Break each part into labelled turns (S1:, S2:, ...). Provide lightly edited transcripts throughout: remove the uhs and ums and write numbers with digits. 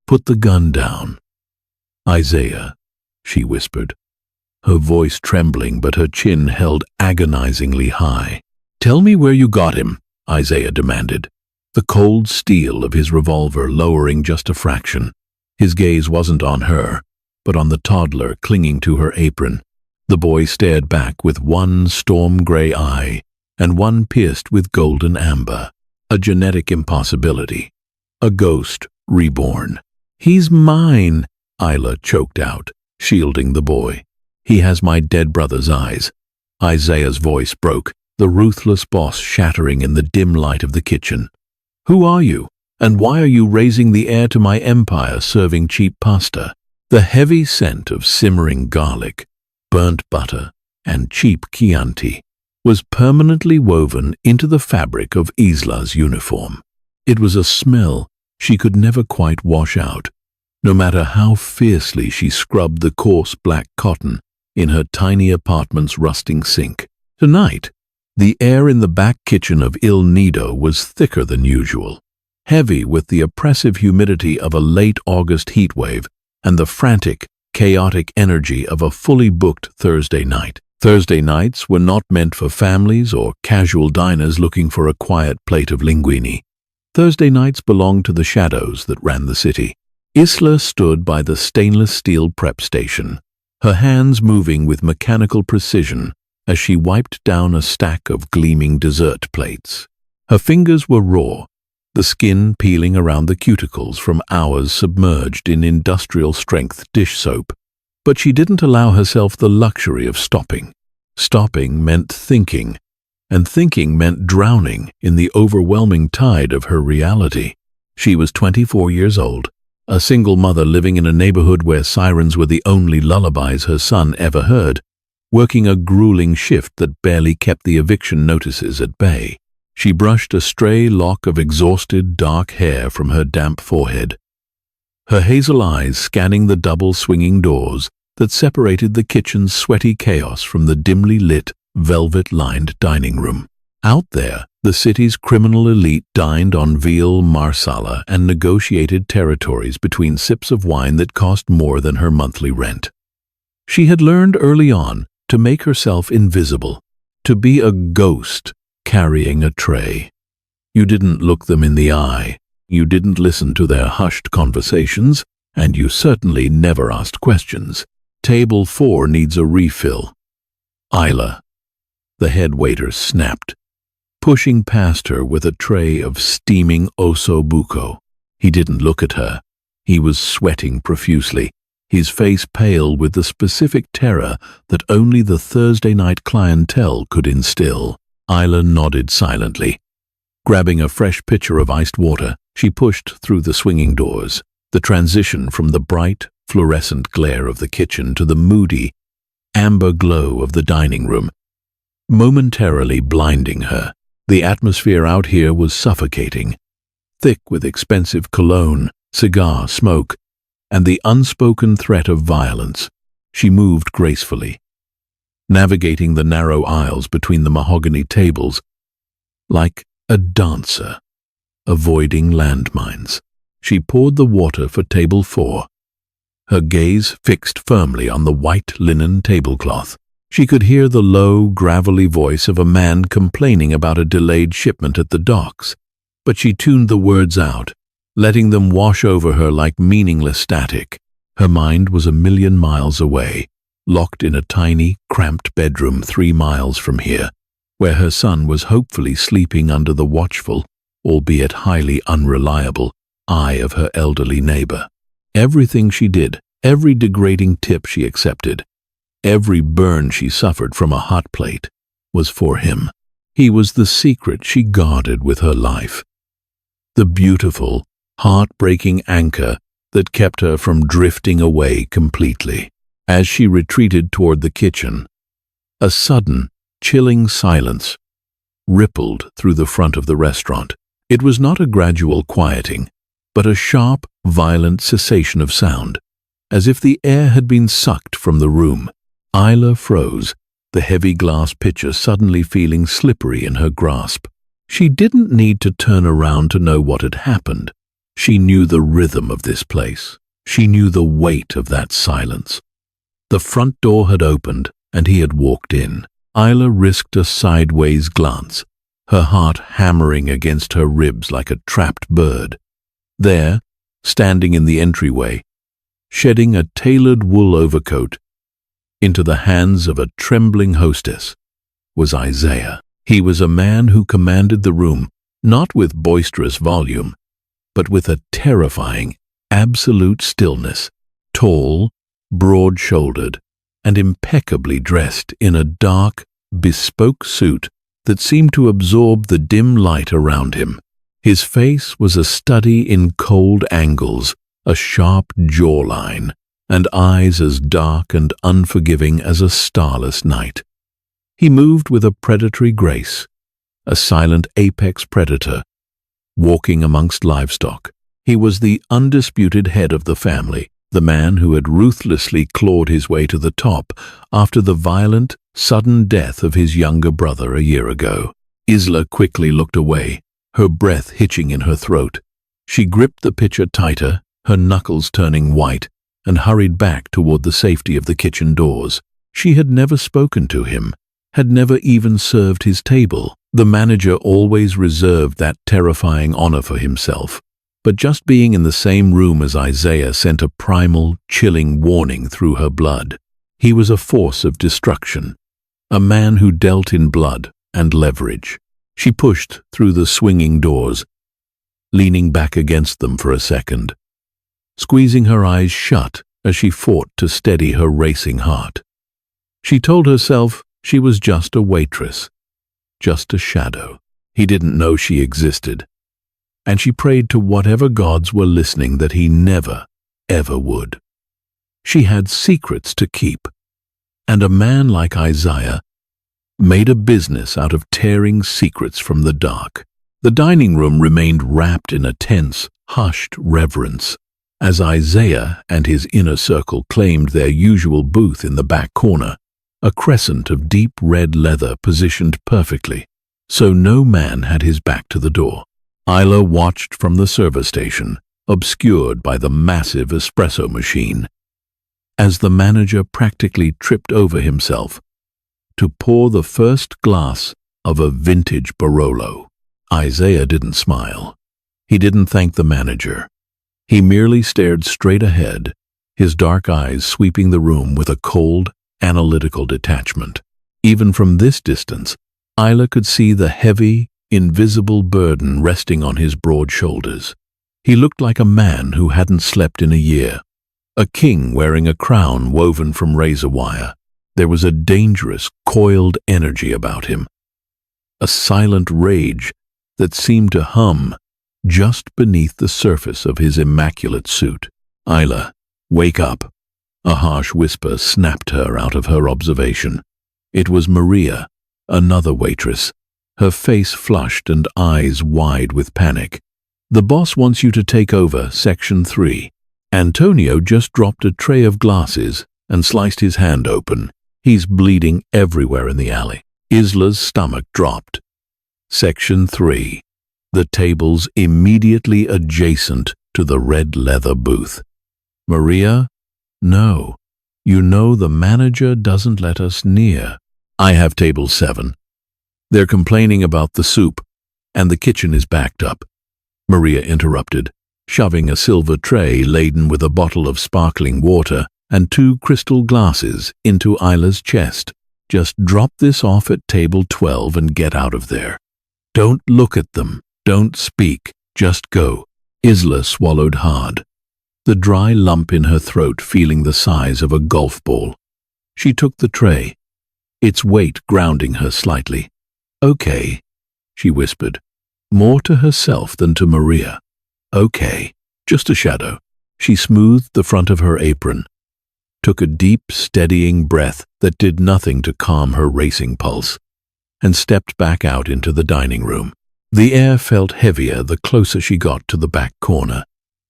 S1: Put the gun down. Isaiah, she whispered, her voice trembling but her chin held agonizingly high. Tell me where you got him, Isaiah demanded, the cold steel of his revolver lowering just a fraction. His gaze wasn't on her, but on the toddler clinging to her apron. The boy stared back with one storm-gray eye and one pierced with golden amber. A genetic impossibility. A ghost reborn. He's mine, Isla choked out, shielding the boy. He has my dead brother's eyes. Isaiah's voice broke, the ruthless boss shattering in the dim light of the kitchen. Who are you? And why are you raising the heir to my empire serving cheap pasta? The heavy scent of simmering garlic, burnt butter, and cheap Chianti was permanently woven into the fabric of Isla's uniform. It was a smell she could never quite wash out, no matter how fiercely she scrubbed the coarse black cotton in her tiny apartment's rusting sink. Tonight, the air in the back kitchen of Il Nido was thicker than usual, heavy with the oppressive humidity of a late August heatwave and the frantic, chaotic energy of a fully booked Thursday night. Thursday nights were not meant for families or casual diners looking for a quiet plate of linguine. Thursday nights belonged to the shadows that ran the city. Isla stood by the stainless steel prep station, her hands moving with mechanical precision as she wiped down a stack of gleaming dessert plates. Her fingers were raw, the skin peeling around the cuticles from hours submerged in industrial-strength dish soap. But she didn't allow herself the luxury of stopping. Stopping meant thinking, and thinking meant drowning in the overwhelming tide of her reality. She was 24 years old, a single mother living in a neighborhood where sirens were the only lullabies her son ever heard, working a grueling shift that barely kept the eviction notices at bay. She brushed a stray lock of exhausted, dark hair from her damp forehead, her hazel eyes scanning the double swinging doors that separated the kitchen's sweaty chaos from the dimly lit, velvet-lined dining room. Out there, the city's criminal elite dined on veal marsala and negotiated territories between sips of wine that cost more than her monthly rent. She had learned early on to make herself invisible, to be a ghost carrying a tray. You didn't look them in the eye, you didn't listen to their hushed conversations, and you certainly never asked questions. Table 4 needs a refill. Isla, the head waiter snapped, pushing past her with a tray of steaming osso buco. He didn't look at her. He was sweating profusely, his face pale with the specific terror that only the Thursday night clientele could instill. Isla nodded silently. Grabbing a fresh pitcher of iced water, she pushed through the swinging doors. The transition from the bright, fluorescent glare of the kitchen to the moody, amber glow of the dining room, momentarily blinding her. The atmosphere out here was suffocating, thick with expensive cologne, cigar smoke, and the unspoken threat of violence. She moved gracefully, navigating the narrow aisles between the mahogany tables like a dancer, avoiding landmines. She poured the water for table 4, her gaze fixed firmly on the white linen tablecloth. She could hear the low, gravelly voice of a man complaining about a delayed shipment at the docks, but she tuned the words out, letting them wash over her like meaningless static. Her mind was a million miles away, locked in a tiny, cramped bedroom 3 miles from here, where her son was hopefully sleeping under the watchful, albeit highly unreliable, eye of her elderly neighbor. Everything she did, every degrading tip she accepted, every burn she suffered from a hot plate, was for him. He was the secret she guarded with her life, the beautiful, heart-breaking anchor that kept her from drifting away completely. As she retreated toward the kitchen, a sudden, chilling silence rippled through the front of the restaurant. It was not a gradual quieting, but a sharp, violent cessation of sound, as if the air had been sucked from the room. Isla froze, the heavy glass pitcher suddenly feeling slippery in her grasp. She didn't need to turn around to know what had happened. She knew the rhythm of this place. She knew the weight of that silence. The front door had opened, and he had walked in. Isla risked a sideways glance, her heart hammering against her ribs like a trapped bird. There, standing in the entryway, shedding a tailored wool overcoat into the hands of a trembling hostess, was Isaiah. He was a man who commanded the room, not with boisterous volume, but with a terrifying, absolute stillness. Tall, broad-shouldered, and impeccably dressed in a dark, bespoke suit that seemed to absorb the dim light around him. His face was a study in cold angles, a sharp jawline, and eyes as dark and unforgiving as a starless night. He moved with a predatory grace, a silent apex predator, walking amongst livestock. He was the undisputed head of the family, the man who had ruthlessly clawed his way to the top after the violent, sudden death of his younger brother a year ago. Isla quickly looked away, her breath hitching in her throat. She gripped the pitcher tighter, her knuckles turning white, and hurried back toward the safety of the kitchen doors. She had never spoken to him, had never even served his table. The manager always reserved that terrifying honor for himself. But just being in the same room as Isaiah sent a primal, chilling warning through her blood. He was a force of destruction, a man who dealt in blood and leverage. She pushed through the swinging doors, leaning back against them for a second, squeezing her eyes shut as she fought to steady her racing heart. She told herself she was just a waitress, just a shadow. He didn't know she existed. And she prayed to whatever gods were listening that he never, ever would. She had secrets to keep, and a man like Isaiah made a business out of tearing secrets from the dark. The dining room remained wrapped in a tense, hushed reverence, as Isaiah and his inner circle claimed their usual booth in the back corner, a crescent of deep red leather positioned perfectly, so no man had his back to the door. Isla watched from the server station, obscured by the massive espresso machine, as the manager practically tripped over himself to pour the first glass of a vintage Barolo. Isaiah didn't smile. He didn't thank the manager. He merely stared straight ahead, his dark eyes sweeping the room with a cold, analytical detachment. Even from this distance, Isla could see the heavy, invisible burden resting on his broad shoulders. He looked like a man who hadn't slept in a year, a king wearing a crown woven from razor wire. There was a dangerous, coiled energy about him, a silent rage that seemed to hum just beneath the surface of his immaculate suit. "Isla, wake up." A harsh whisper snapped her out of her observation. It was Maria, another waitress, her face flushed and eyes wide with panic. "The boss wants you to take over Section 3. Antonio just dropped a tray of glasses and sliced his hand open. He's bleeding everywhere in the alley." Isla's stomach dropped. Section 3. The tables immediately adjacent to the red leather booth. "Maria, no. You know the manager doesn't let us near." "I have table 7. They're complaining about the soup, and the kitchen is backed up," Maria interrupted, shoving a silver tray laden with a bottle of sparkling water and 2 crystal glasses into Isla's chest. "Just drop this off at table 12 and get out of there. Don't look at them. Don't speak. Just go." Isla swallowed hard, the dry lump in her throat feeling the size of a golf ball. She took the tray, its weight grounding her slightly. "Okay," she whispered, more to herself than to Maria. "Okay, just a shadow." She smoothed the front of her apron, took a deep, steadying breath that did nothing to calm her racing pulse, and stepped back out into the dining room. The air felt heavier the closer she got to the back corner.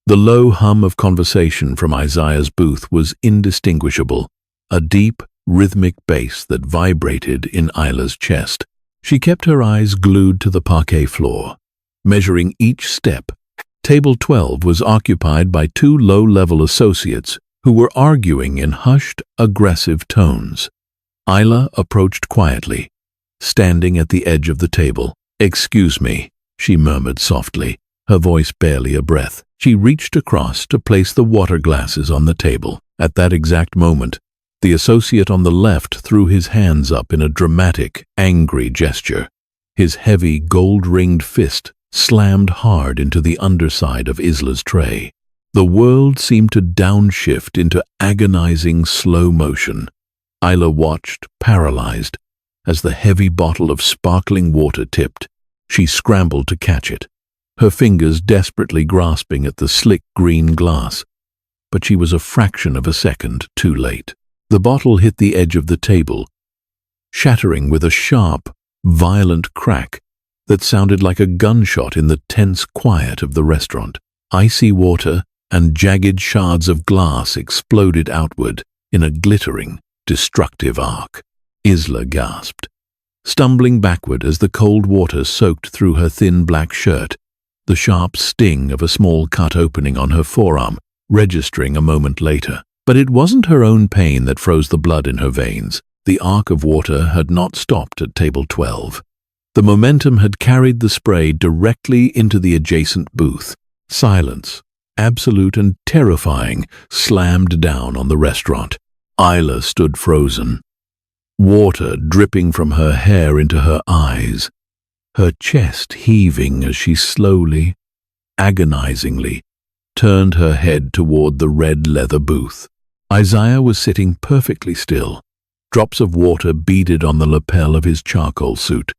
S1: The low hum of conversation from Isaiah's booth was indistinguishable, a deep, rhythmic bass that vibrated in Isla's chest. She kept her eyes glued to the parquet floor, measuring each step Table 12 was occupied by two low-level associates who were arguing in hushed, aggressive tones. Isla approached quietly, standing at the edge of the table. "Excuse me," she murmured softly, her voice barely a breath. She reached across to place the water glasses on the table. At that exact moment, the associate on the left threw his hands up in a dramatic, angry gesture. His heavy, gold-ringed fist slammed hard into the underside of Isla's tray. The world seemed to downshift into agonizing slow motion. Isla watched, paralyzed, as the heavy bottle of sparkling water tipped. She scrambled to catch it, her fingers desperately grasping at the slick green glass. But she was a fraction of a second too late. The bottle hit the edge of the table, shattering with a sharp, violent crack that sounded like a gunshot in the tense quiet of the restaurant. Icy water and jagged shards of glass exploded outward in a glittering, destructive arc. Isla gasped, stumbling backward as the cold water soaked through her thin black shirt, the sharp sting of a small cut opening on her forearm registering a moment later. But it wasn't her own pain that froze the blood in her veins. The arc of water had not stopped at table 12. The momentum had carried the spray directly into the adjacent booth. Silence, absolute and terrifying, slammed down on the restaurant. Isla stood frozen, water dripping from her hair into her eyes, her chest heaving as she slowly, agonizingly, turned her head toward the red leather booth. Isaiah was sitting perfectly still, drops of water beaded on the lapel of his charcoal suit,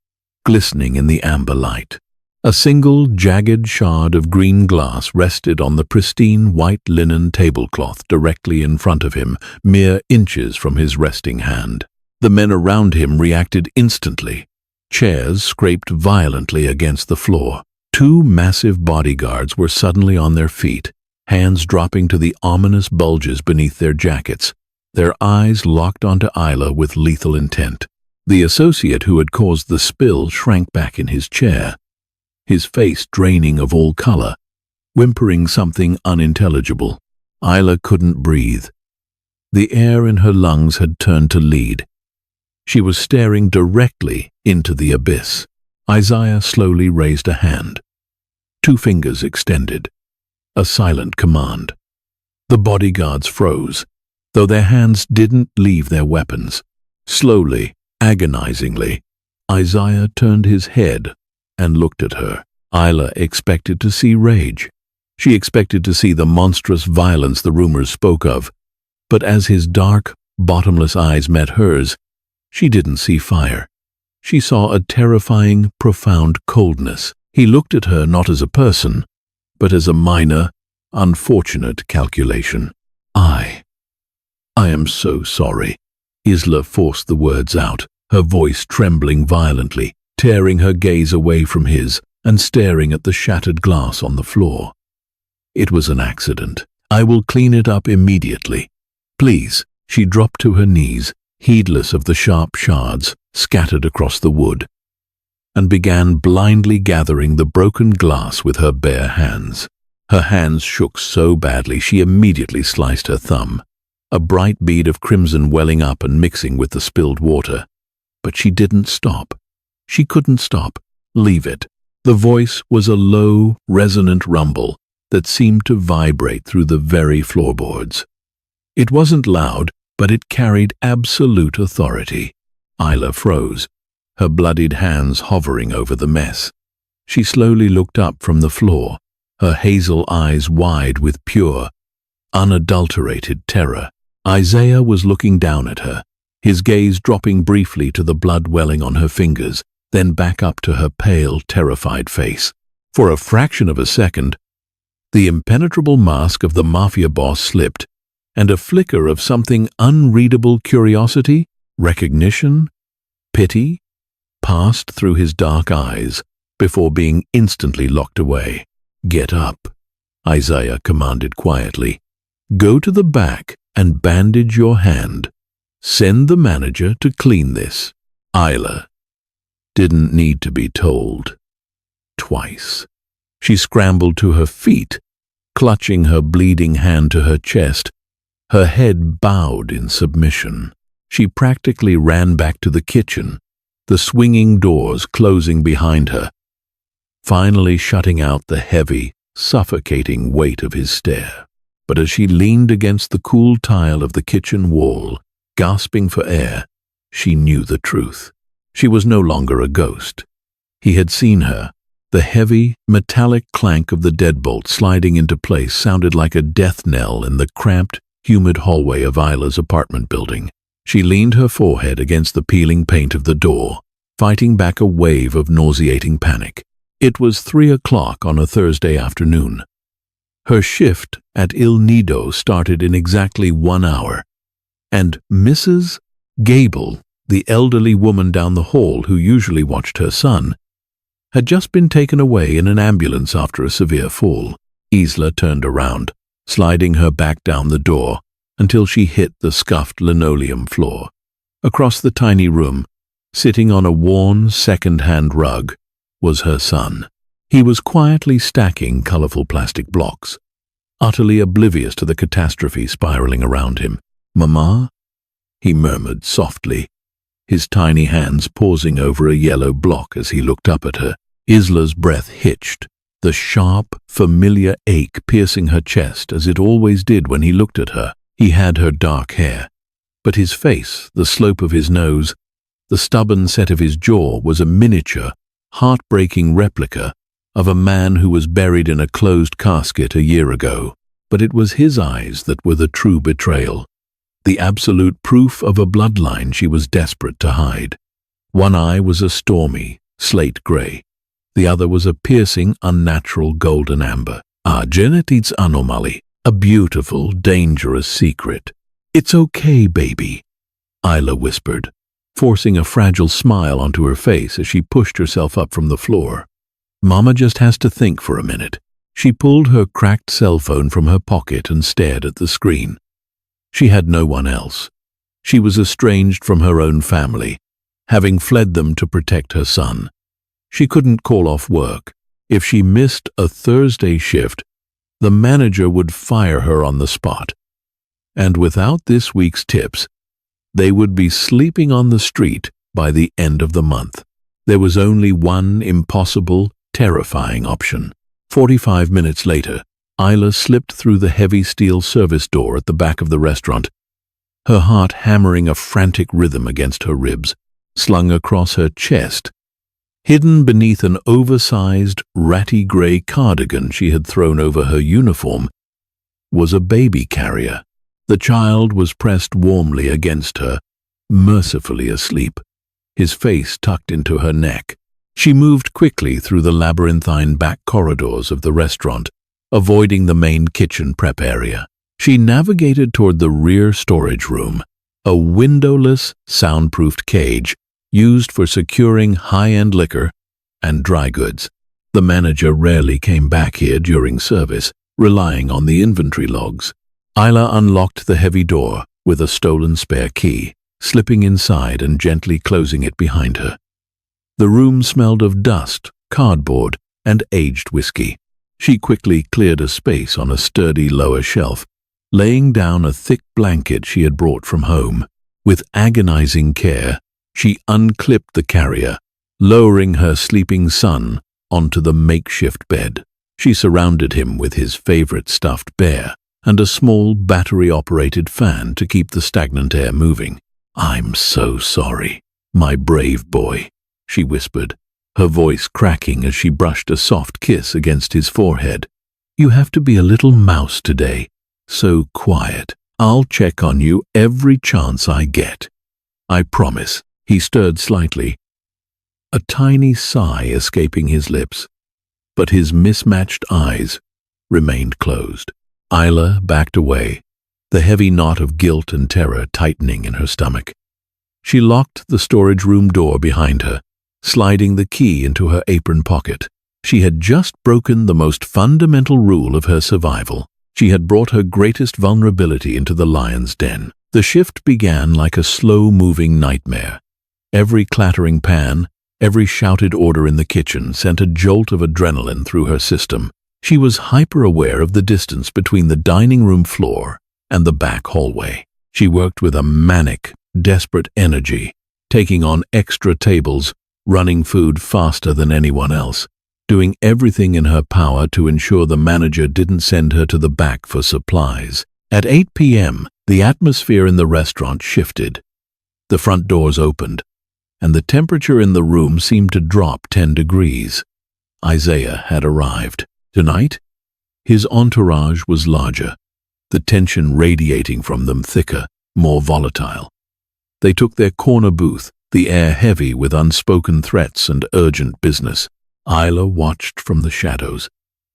S1: glistening in the amber light. A single jagged shard of green glass rested on the pristine white linen tablecloth directly in front of him, mere inches from his resting hand. The men around him reacted instantly. Chairs scraped violently against the floor. Two massive bodyguards were suddenly on their feet, hands dropping to the ominous bulges beneath their jackets, their eyes locked onto Isla with lethal intent. The associate who had caused the spill shrank back in his chair, his face draining of all color, whimpering something unintelligible. Isla couldn't breathe. The air in her lungs had turned to lead. She was staring directly into the abyss. Isaiah slowly raised a hand, two fingers extended, a silent command. The bodyguards froze, though their hands didn't leave their weapons. Slowly, agonizingly, Isaiah turned his head and looked at her. Isla expected to see rage. She expected to see the monstrous violence the rumors spoke of. But as his dark, bottomless eyes met hers, she didn't see fire. She saw a terrifying, profound coldness. He looked at her not as a person, but as a minor, unfortunate calculation. I am so sorry." Isla forced the words out, her voice trembling violently, tearing her gaze away from his and staring at the shattered glass on the floor. "It was an accident. I will clean it up immediately. Please." She dropped to her knees, heedless of the sharp shards scattered across the wood, and began blindly gathering the broken glass with her bare hands. Her hands shook so badly she immediately sliced her thumb, a bright bead of crimson welling up and mixing with the spilled water. But she didn't stop. She couldn't stop. Leave it. The voice was a low, resonant rumble that seemed to vibrate through the very floorboards. It wasn't loud, but it carried absolute authority. Isla froze, her bloodied hands hovering over the mess. She slowly looked up from the floor, her hazel eyes wide with pure, unadulterated terror. Isaiah was looking down at her, his gaze dropping briefly to the blood welling on her fingers, then back up to her pale, terrified face. For a fraction of a second, the impenetrable mask of the mafia boss slipped, and a flicker of something unreadable curiosity, recognition, pity, passed through his dark eyes before being instantly locked away. "Get up," Isaiah commanded quietly. "Go to the back and bandage your hand. Send the manager to clean this." Isla didn't need to be told twice. She scrambled to her feet, clutching her bleeding hand to her chest, her head bowed in submission. She practically ran back to the kitchen, the swinging doors closing behind her, finally shutting out the heavy, suffocating weight of his stare. But as she leaned against the cool tile of the kitchen wall, gasping for air, she knew the truth. She was no longer a ghost. He had seen her. The heavy, metallic clank of the deadbolt sliding into place sounded like a death knell in the cramped, humid hallway of Isla's apartment building. She leaned her forehead against the peeling paint of the door, fighting back a wave of nauseating panic. It was 3 o'clock on a Thursday afternoon. Her shift at Il Nido started in exactly 1 hour, and Mrs. Gable, the elderly woman down the hall who usually watched her son, had just been taken away in an ambulance after a severe fall. Isla turned around, sliding her back down the door until she hit the scuffed linoleum floor. Across the tiny room, sitting on a worn second-hand rug, was her son. He was quietly stacking colorful plastic blocks, utterly oblivious to the catastrophe spiraling around him. "Mama?" he murmured softly, his tiny hands pausing over a yellow block as he looked up at her. Isla's breath hitched, the sharp, familiar ache piercing her chest as it always did when he looked at her. He had her dark hair, but his face, the slope of his nose, the stubborn set of his jaw was a miniature, heartbreaking replica of a man who was buried in a closed casket a year ago. But it was his eyes that were the true betrayal, the absolute proof of a bloodline she was desperate to hide. One eye was a stormy, slate gray. The other was a piercing, unnatural golden amber. A genetics anomaly, a beautiful, dangerous secret. "It's okay, baby," Isla whispered, forcing a fragile smile onto her face as she pushed herself up from the floor. "Mama just has to think for a minute." She pulled her cracked cell phone from her pocket and stared at the screen. She had no one else. She was estranged from her own family, having fled them to protect her son. She couldn't call off work. If she missed a Thursday shift, the manager would fire her on the spot. And without this week's tips, they would be sleeping on the street by the end of the month. There was only one impossible, terrifying option. 45 minutes later, Isla slipped through the heavy steel service door at the back of the restaurant, her heart hammering a frantic rhythm against her ribs. Slung across her chest, hidden beneath an oversized, ratty gray cardigan she had thrown over her uniform, was a baby carrier. The child was pressed warmly against her, mercifully asleep, his face tucked into her neck. She moved quickly through the labyrinthine back corridors of the restaurant, avoiding the main kitchen prep area. She navigated toward the rear storage room, a windowless, soundproofed cage used for securing high-end liquor and dry goods. The manager rarely came back here during service, relying on the inventory logs. Isla unlocked the heavy door with a stolen spare key, slipping inside and gently closing it behind her. The room smelled of dust, cardboard, and aged whiskey. She quickly cleared a space on a sturdy lower shelf, laying down a thick blanket she had brought from home. With agonizing care, she unclipped the carrier, lowering her sleeping son onto the makeshift bed. She surrounded him with his favorite stuffed bear and a small battery-operated fan to keep the stagnant air moving. "I'm so sorry, my brave boy," she whispered, her voice cracking as she brushed a soft kiss against his forehead. "You have to be a little mouse today, so quiet. I'll check on you every chance I get. I promise." He stirred slightly, a tiny sigh escaping his lips, but his mismatched eyes remained closed. Isla backed away, the heavy knot of guilt and terror tightening in her stomach. She locked the storage room door behind her, sliding the key into her apron pocket. She had just broken the most fundamental rule of her survival. She had brought her greatest vulnerability into the lion's den. The shift began like a slow-moving nightmare. Every clattering pan, Every shouted order in the kitchen sent a jolt of adrenaline through her system. She was hyper-aware of the distance between the dining room floor and the back hallway. She worked with a manic, desperate energy, taking on extra tables, running food faster than anyone else, doing everything in her power to ensure the manager didn't send her to the back for supplies. At 8 p.m., the atmosphere in the restaurant shifted. The front doors opened, and the temperature in the room seemed to drop 10 degrees. Isaiah had arrived. Tonight, his entourage was larger, the tension radiating from them thicker, more volatile. They took their corner booth, the air heavy with unspoken threats and urgent business. Isla watched from the shadows,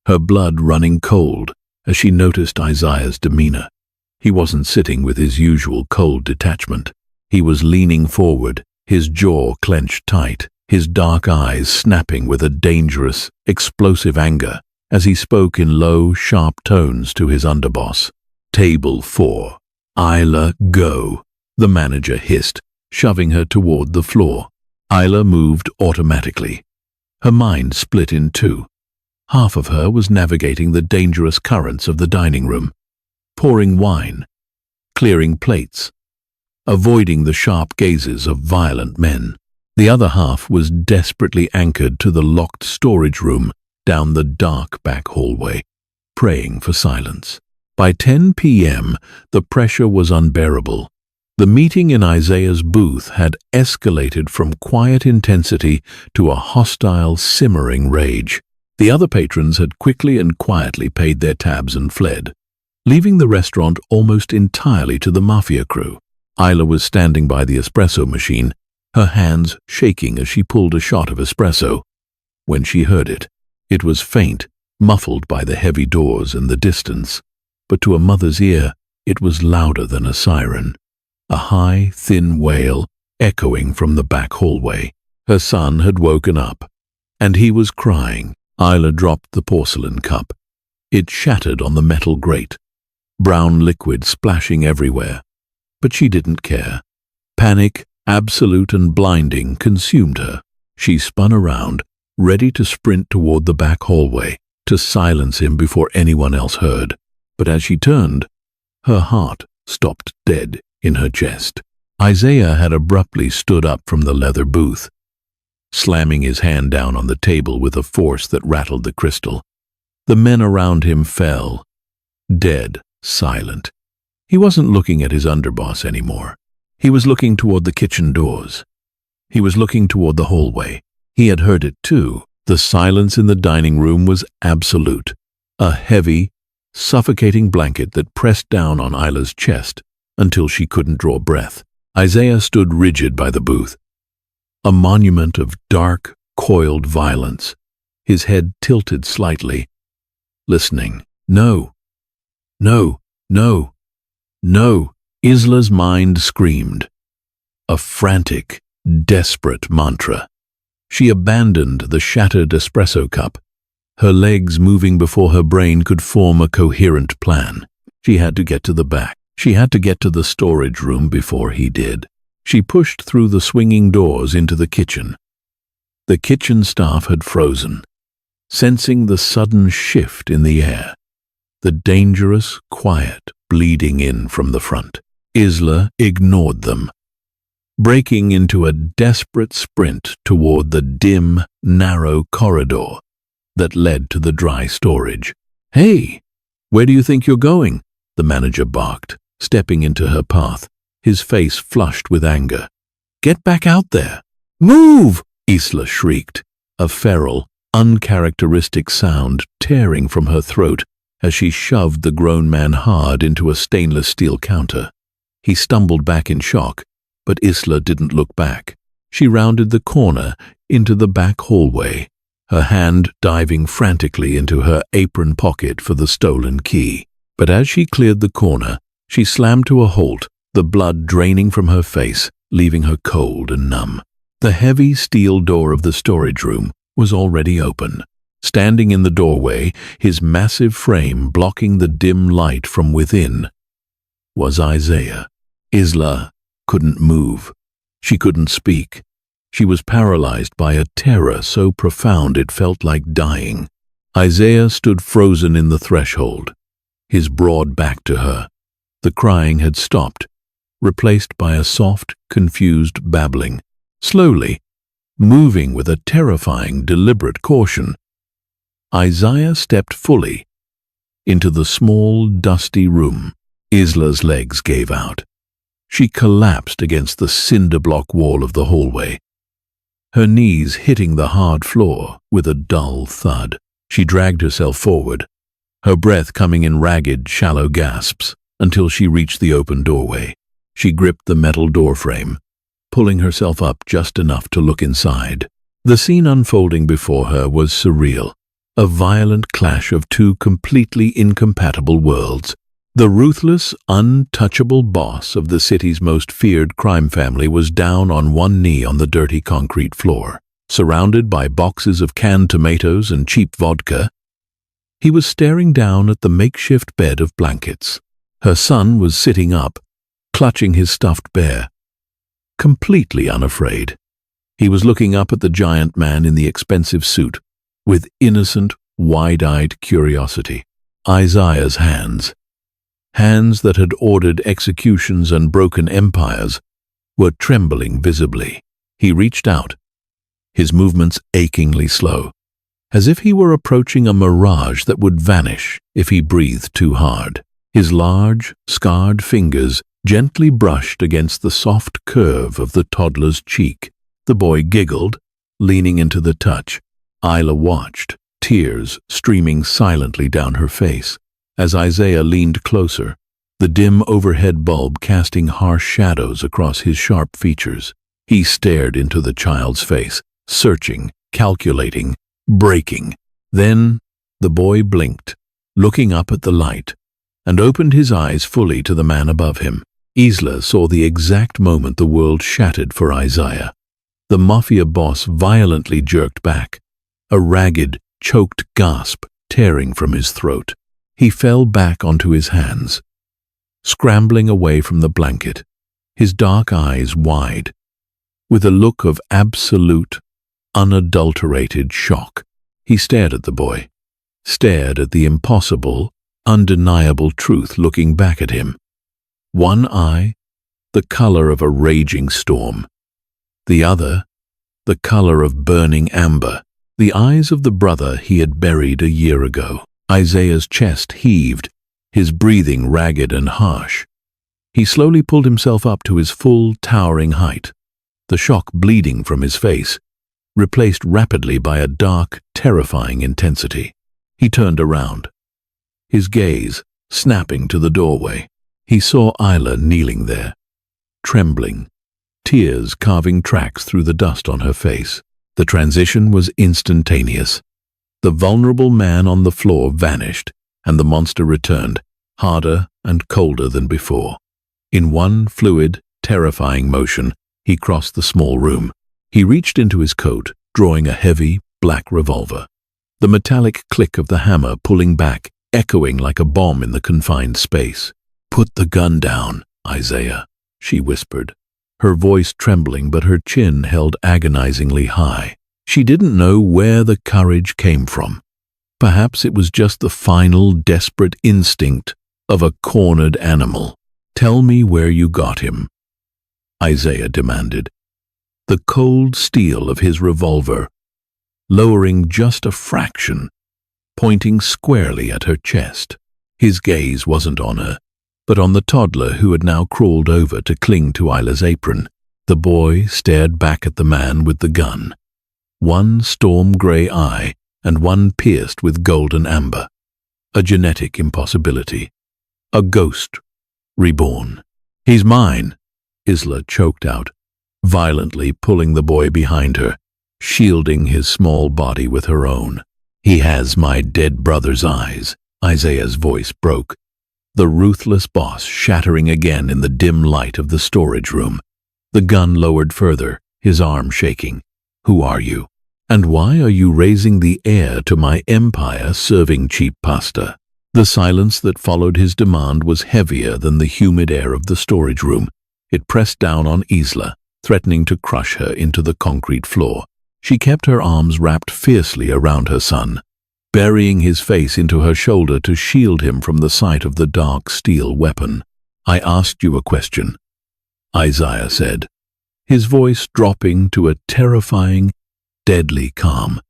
S1: her blood running cold as she noticed Isaiah's demeanor. He wasn't sitting with his usual cold detachment. He was leaning forward, his jaw clenched tight, his dark eyes snapping with a dangerous, explosive anger as he spoke in low, sharp tones to his underboss. "Table 4. Isla, go," the manager hissed, shoving her toward the floor. Isla moved automatically. Her mind split in two. Half of her was navigating the dangerous currents of the dining room, pouring wine, clearing plates, avoiding the sharp gazes of violent men. The other half was desperately anchored to the locked storage room down the dark back hallway, praying for silence. By 10 p.m., the pressure was unbearable. The meeting in Isaiah's booth had escalated from quiet intensity to a hostile, simmering rage. The other patrons had quickly and quietly paid their tabs and fled, leaving the restaurant almost entirely to the mafia crew. Isla was standing by the espresso machine, her hands shaking as she pulled a shot of espresso. When she heard it, it was faint, muffled by the heavy doors and the distance. But to a mother's ear, it was louder than a siren. A high, thin wail echoing from the back hallway. Her son had woken up, and he was crying. Isla dropped the porcelain cup. It shattered on the metal grate, brown liquid splashing everywhere. But she didn't care. Panic, absolute and blinding, consumed her. She spun around, ready to sprint toward the back hallway, to silence him before anyone else heard. But as she turned, her heart stopped dead in her chest. Isaiah had abruptly stood up from the leather booth, slamming his hand down on the table with a force that rattled the crystal. The men around him fell, dead, silent. He wasn't looking at his underboss anymore. He was looking toward the kitchen doors. He was looking toward the hallway. He had heard it too. The silence in the dining room was absolute. A heavy, suffocating blanket that pressed down on Isla's chest until she couldn't draw breath. Isaiah stood rigid by the booth, a monument of dark, coiled violence, his head tilted slightly, listening. No, no, no, no. Isla's mind screamed. A frantic, desperate mantra. She abandoned the shattered espresso cup, her legs moving before her brain could form a coherent plan. She had to get to the back. She had to get to the storage room before he did. She pushed through the swinging doors into the kitchen. The kitchen staff had frozen, sensing the sudden shift in the air, the dangerous quiet bleeding in from the front. Isla ignored them, breaking into a desperate sprint toward the dim, narrow corridor that led to the dry storage. "Hey, where do you think you're going?" the manager barked, stepping into her path, his face flushed with anger. "Get back out there! Move!" Isla shrieked, a feral, uncharacteristic sound tearing from her throat as she shoved the grown man hard into a stainless steel counter. He stumbled back in shock, but Isla didn't look back. She rounded the corner into the back hallway, her hand diving frantically into her apron pocket for the stolen key. But as she cleared the corner, she slammed to a halt, the blood draining from her face, leaving her cold and numb. The heavy steel door of the storage room was already open. Standing in the doorway, his massive frame blocking the dim light from within, was Isaiah. Isla couldn't move. She couldn't speak. She was paralyzed by a terror so profound it felt like dying. Isaiah stood frozen in the threshold, his broad back to her. The crying had stopped, replaced by a soft, confused babbling. Slowly, moving with a terrifying, deliberate caution, Isaiah stepped fully into the small, dusty room. Isla's legs gave out. She collapsed against the cinder-block wall of the hallway, her knees hitting the hard floor with a dull thud. She dragged herself forward, her breath coming in ragged, shallow gasps, until she reached the open doorway. She gripped the metal doorframe, pulling herself up just enough to look inside. The scene unfolding before her was surreal, a violent clash of two completely incompatible worlds. The ruthless, untouchable boss of the city's most feared crime family was down on one knee on the dirty concrete floor. Surrounded by boxes of canned tomatoes and cheap vodka, he was staring down at the makeshift bed of blankets. Her son was sitting up, clutching his stuffed bear, completely unafraid. He was looking up at the giant man in the expensive suit with innocent, wide-eyed curiosity. Isaiah's hands that had ordered executions and broken empires, were trembling visibly. He reached out, his movements achingly slow, as if he were approaching a mirage that would vanish if he breathed too hard. His large, scarred fingers gently brushed against the soft curve of the toddler's cheek. The boy giggled, leaning into the touch. Isla watched, tears streaming silently down her face. As Isaiah leaned closer, the dim overhead bulb casting harsh shadows across his sharp features. He stared into the child's face, searching, calculating, breaking. Then the boy blinked, looking up at the light, and opened his eyes fully to the man above him. Isla saw the exact moment the world shattered for Isaiah. The mafia boss violently jerked back, a ragged, choked gasp tearing from his throat. He fell back onto his hands, scrambling away from the blanket, his dark eyes wide, with a look of absolute, unadulterated shock. He stared at the boy, stared at the impossible, undeniable truth looking back at him. One eye, the color of a raging storm. The other, the color of burning amber. The eyes of the brother he had buried a year ago. Isaiah's chest heaved, his breathing ragged and harsh. He slowly pulled himself up to his full, towering height, the shock bleeding from his face, replaced rapidly by a dark, terrifying intensity. He turned around, his gaze snapping to the doorway. He saw Isla kneeling there, trembling, tears carving tracks through the dust on her face. The transition was instantaneous. The vulnerable man on the floor vanished, and the monster returned, harder and colder than before. In one fluid, terrifying motion, he crossed the small room. He reached into his coat, drawing a heavy, black revolver. The metallic click of the hammer pulling back, echoing like a bomb in the confined space. "Put the gun down, Isaiah," she whispered, her voice trembling but her chin held agonizingly high. She didn't know where the courage came from. Perhaps it was just the final, desperate instinct of a cornered animal. "Tell me where you got him," Isaiah demanded, the cold steel of his revolver lowering just a fraction, pointing squarely at her chest. His gaze wasn't on her, but on the toddler who had now crawled over to cling to Isla's apron. The boy stared back at the man with the gun, one storm-gray eye and one pierced with golden amber. A genetic impossibility. A ghost reborn. "He's mine," Isla choked out, violently pulling the boy behind her, shielding his small body with her own. "He has my dead brother's eyes," Isaiah's voice broke, the ruthless boss shattering again in the dim light of the storage room. The gun lowered further, his arm shaking. "Who are you? And why are you raising the heir to my empire serving cheap pasta?" The silence that followed his demand was heavier than the humid air of the storage room. It pressed down on Isla, threatening to crush her into the concrete floor. She kept her arms wrapped fiercely around her son, burying his face into her shoulder to shield him from the sight of the dark steel weapon. "I asked you a question," Isaiah said, his voice dropping to a terrifying, deadly calm.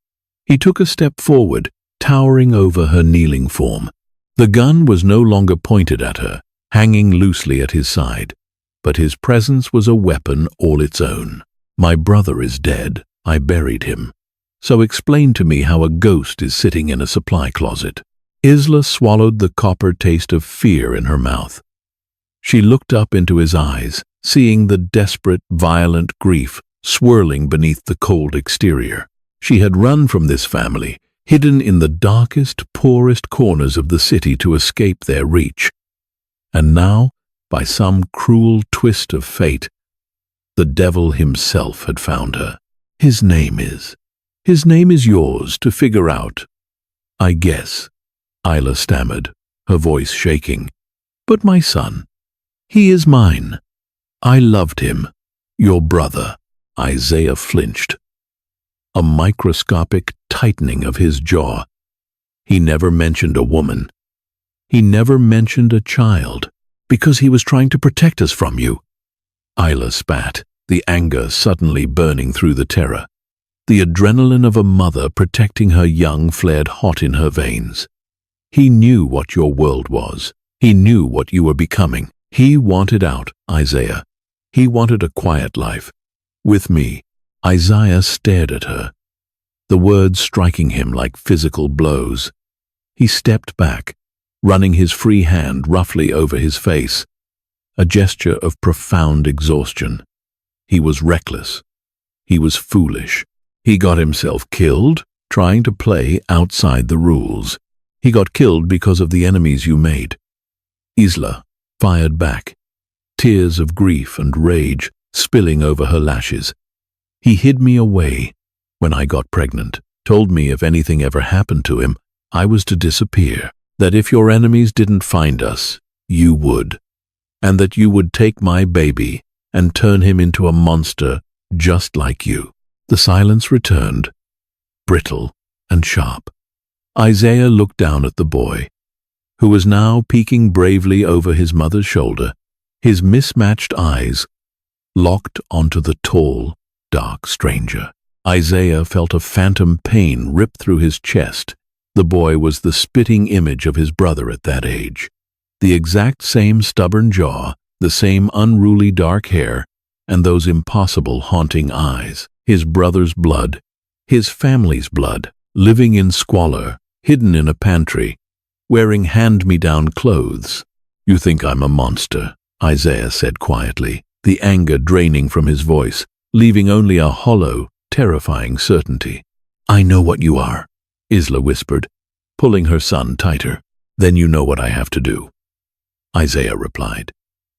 S1: He took a step forward, towering over her kneeling form. The gun was no longer pointed at her, hanging loosely at his side, but his presence was a weapon all its own. "My brother is dead. I buried him. So explain to me how a ghost is sitting in a supply closet." Isla swallowed the copper taste of fear in her mouth. She looked up into his eyes, seeing the desperate, violent grief swirling beneath the cold exterior. She had run from this family, hidden in the darkest, poorest corners of the city to escape their reach. And now, by some cruel twist of fate, the devil himself had found her. His name is yours to figure out, I guess," Isla stammered, her voice shaking. "But my son, he is mine. I loved him. Your brother." Isaiah flinched, a microscopic tightening of his jaw. He never mentioned a woman. He never mentioned a child, because he was trying to protect us from you. Isla spat, the anger suddenly burning through the terror. The adrenaline of a mother protecting her young flared hot in her veins. He knew what your world was. He knew what you were becoming. He wanted out, Isaiah. He wanted a quiet life. With me. Isaiah stared at her, the words striking him like physical blows. He stepped back, running his free hand roughly over his face, a gesture of profound exhaustion. He was reckless. He was foolish. He got himself killed trying to play outside the rules. He got killed because of the enemies you made. Isla fired back, tears of grief and rage spilling over her lashes. "He hid me away when I got pregnant, told me if anything ever happened to him, I was to disappear, that if your enemies didn't find us, you would, and that you would take my baby and turn him into a monster just like you." The silence returned, brittle and sharp. Isaiah looked down at the boy, who was now peeking bravely over his mother's shoulder, his mismatched eyes locked onto the tall, dark stranger. Isaiah felt a phantom pain rip through his chest. The boy was the spitting image of his brother at that age. The exact same stubborn jaw, the same unruly dark hair, and those impossible haunting eyes. His brother's blood, his family's blood, living in squalor, hidden in a pantry, wearing hand-me-down clothes. "You think I'm a monster," Isaiah said quietly, the anger draining from his voice, leaving only a hollow, terrifying certainty. "I know what you are," Isla whispered, pulling her son tighter. "Then you know what I have to do," Isaiah replied.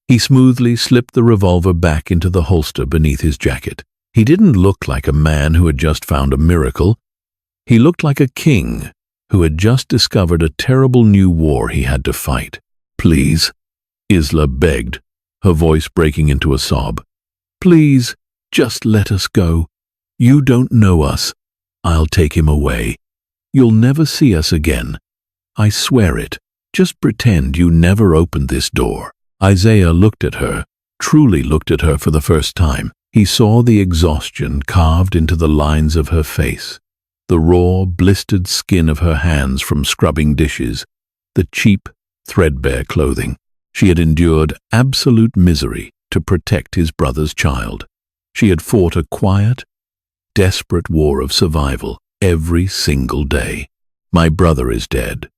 S1: He smoothly slipped the revolver back into the holster beneath his jacket. He didn't look like a man who had just found a miracle. He looked like a king who had just discovered a terrible new war he had to fight. "Please," Isla begged, her voice breaking into a sob. "Please, just let us go. You don't know us. I'll take him away. You'll never see us again. I swear it. Just pretend you never opened this door." Isaiah looked at her, truly looked at her for the first time. He saw the exhaustion carved into the lines of her face, the raw, blistered skin of her hands from scrubbing dishes, the cheap, threadbare clothing. She had endured absolute misery to protect his brother's child. She had fought a quiet, desperate war of survival every single day. "My brother is dead,"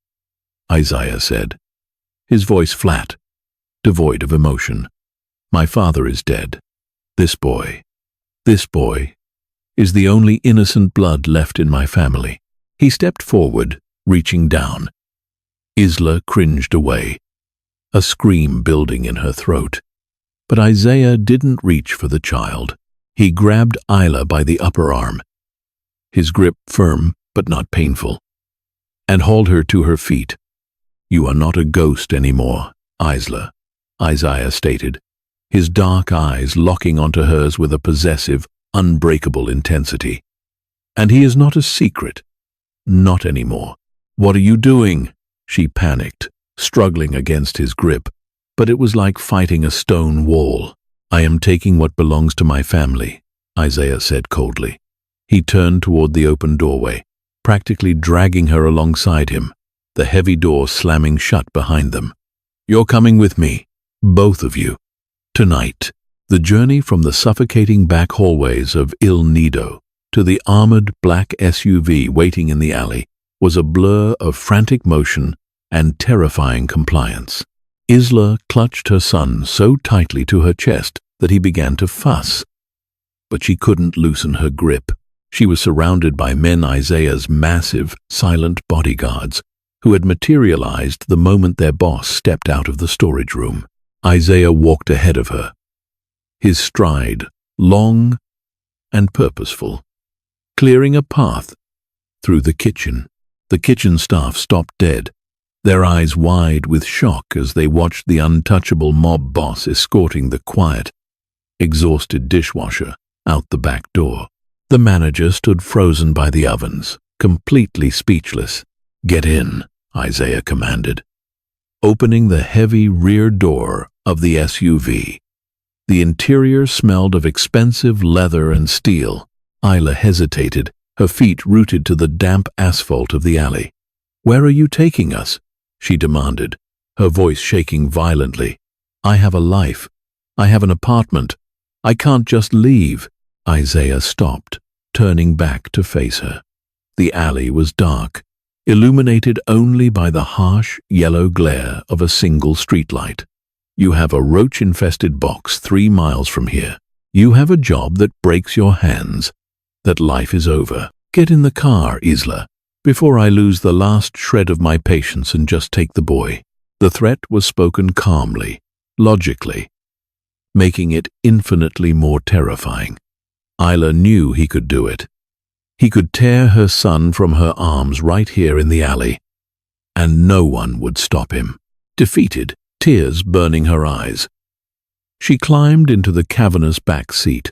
S1: Isaiah said, his voice flat, devoid of emotion. "My father is dead. This boy is the only innocent blood left in my family." He stepped forward, reaching down. Isla cringed away, a scream building in her throat. But Isaiah didn't reach for the child. He grabbed Isla by the upper arm, his grip firm but not painful, and hauled her to her feet. "You are not a ghost anymore, Isla," Isaiah stated, his dark eyes locking onto hers with a possessive, unbreakable intensity. And he is not a secret. Not anymore. "What are you doing?" She panicked, struggling against his grip, but it was like fighting a stone wall. "I am taking what belongs to my family," Isaiah said coldly. He turned toward the open doorway, practically dragging her alongside him, the heavy door slamming shut behind them. "You're coming with me, both of you. Tonight." The journey from the suffocating back hallways of Il Nido to the armored black SUV waiting in the alley was a blur of frantic motion and terrifying compliance. Isla clutched her son so tightly to her chest that he began to fuss. But she couldn't loosen her grip. She was surrounded by men Isaiah's massive, silent bodyguards, who had materialized the moment their boss stepped out of the storage room. Isaiah walked ahead of her, his stride long and purposeful, clearing a path through the kitchen. The kitchen staff stopped dead, their eyes wide with shock as they watched the untouchable mob boss escorting the quiet, exhausted dishwasher out the back door. The manager stood frozen by the ovens, completely speechless. "Get in," Isaiah commanded, opening the heavy rear door of the SUV. The interior smelled of expensive leather and steel. Isla hesitated, her feet rooted to the damp asphalt of the alley. "Where are you taking us?" she demanded, her voice shaking violently. "I have a life. I have an apartment. I can't just leave." Isaiah stopped, turning back to face her. The alley was dark, illuminated only by the harsh, yellow glare of a single streetlight. "You have a roach-infested box 3 miles from here. You have a job that breaks your hands, that life is over. Get in the car, Isla, before I lose the last shred of my patience and just take the boy." The threat was spoken calmly, logically, making it infinitely more terrifying. Isla knew he could do it. He could tear her son from her arms right here in the alley, and no one would stop him. Defeated, tears burning her eyes, she climbed into the cavernous back seat,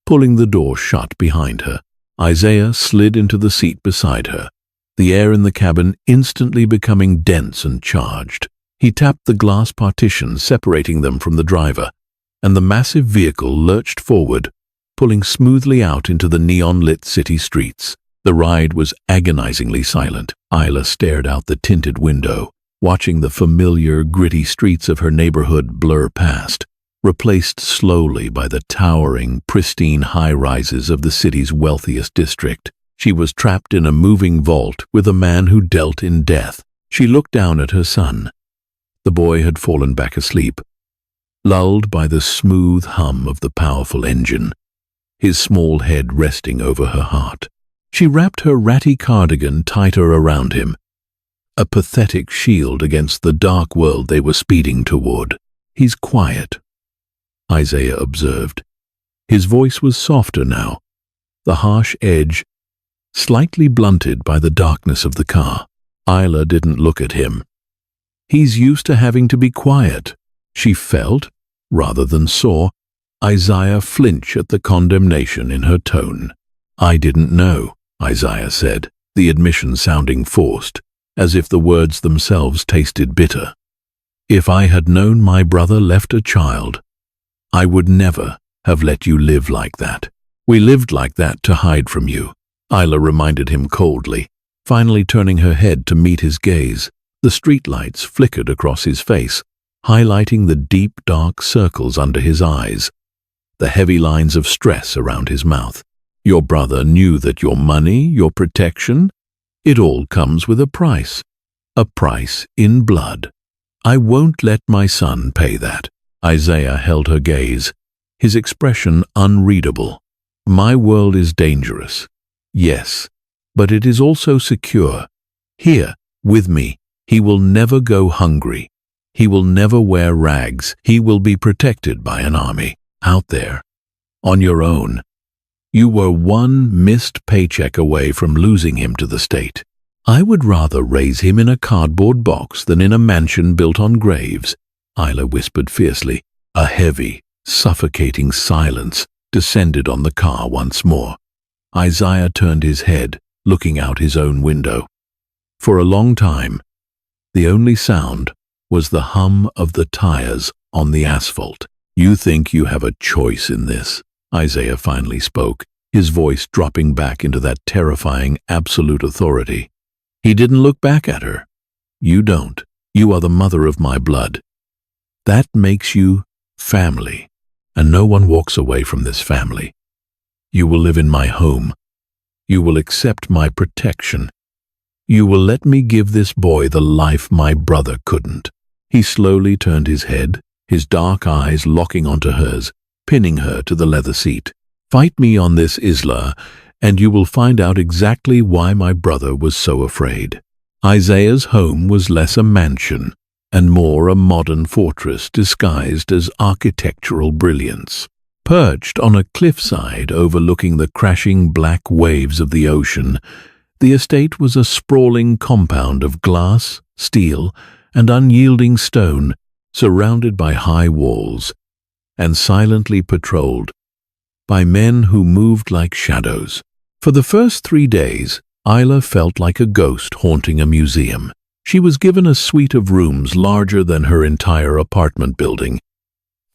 S1: pulling the door shut behind her. Isaiah slid into the seat beside her, the air in the cabin instantly becoming dense and charged. He tapped the glass partition separating them from the driver, and the massive vehicle lurched forward, pulling smoothly out into the neon-lit city streets. The ride was agonizingly silent. Isla stared out the tinted window, watching the familiar, gritty streets of her neighborhood blur past, replaced slowly by the towering, pristine high-rises of the city's wealthiest district. She was trapped in a moving vault with a man who dealt in death. She looked down at her son. The boy had fallen back asleep, lulled by the smooth hum of the powerful engine, his small head resting over her heart. She wrapped her ratty cardigan tighter around him, a pathetic shield against the dark world they were speeding toward. "He's quiet," Isaiah observed. His voice was softer now, the harsh edge slightly blunted by the darkness of the car. Isla didn't look at him. "He's used to having to be quiet." She felt, rather than saw, Isaiah flinch at the condemnation in her tone. "I didn't know," Isaiah said, the admission sounding forced, as if the words themselves tasted bitter. "If I had known my brother left a child, I would never have let you live like that. We lived like that to hide from you," Isla reminded him coldly, finally turning her head to meet his gaze. The streetlights flickered across his face, highlighting the deep, dark circles under his eyes, the heavy lines of stress around his mouth. "Your brother knew that your money, your protection, it all comes with a price in blood. I won't let my son pay that." Isaiah held her gaze, his expression unreadable. "My world is dangerous, yes, but it is also secure. Here, with me, he will never go hungry. He will never wear rags. He will be protected by an army. Out there, on your own. You were one missed paycheck away from losing him to the state. I would rather raise him in a cardboard box than in a mansion built on graves," Isla whispered fiercely, a heavy, suffocating silence descended on the car once more. Isaiah turned his head, looking out his own window. For a long time, the only sound was the hum of the tires on the asphalt. "You think you have a choice in this," Isaiah finally spoke, his voice dropping back into that terrifying absolute authority. He didn't look back at her. "You don't. You are the mother of my blood. That makes you family, and no one walks away from this family. You will live in my home. You will accept my protection. You will let me give this boy the life my brother couldn't." He slowly turned his head, his dark eyes locking onto hers, pinning her to the leather seat. "Fight me on this, Isla, and you will find out exactly why my brother was so afraid." Isaiah's home was less a mansion and more a modern fortress disguised as architectural brilliance. Perched on a cliffside overlooking the crashing black waves of the ocean, the estate was a sprawling compound of glass, steel, and unyielding stone, surrounded by high walls, and silently patrolled by men who moved like shadows. For the first 3 days, Isla felt like a ghost haunting a museum. She was given a suite of rooms larger than her entire apartment building,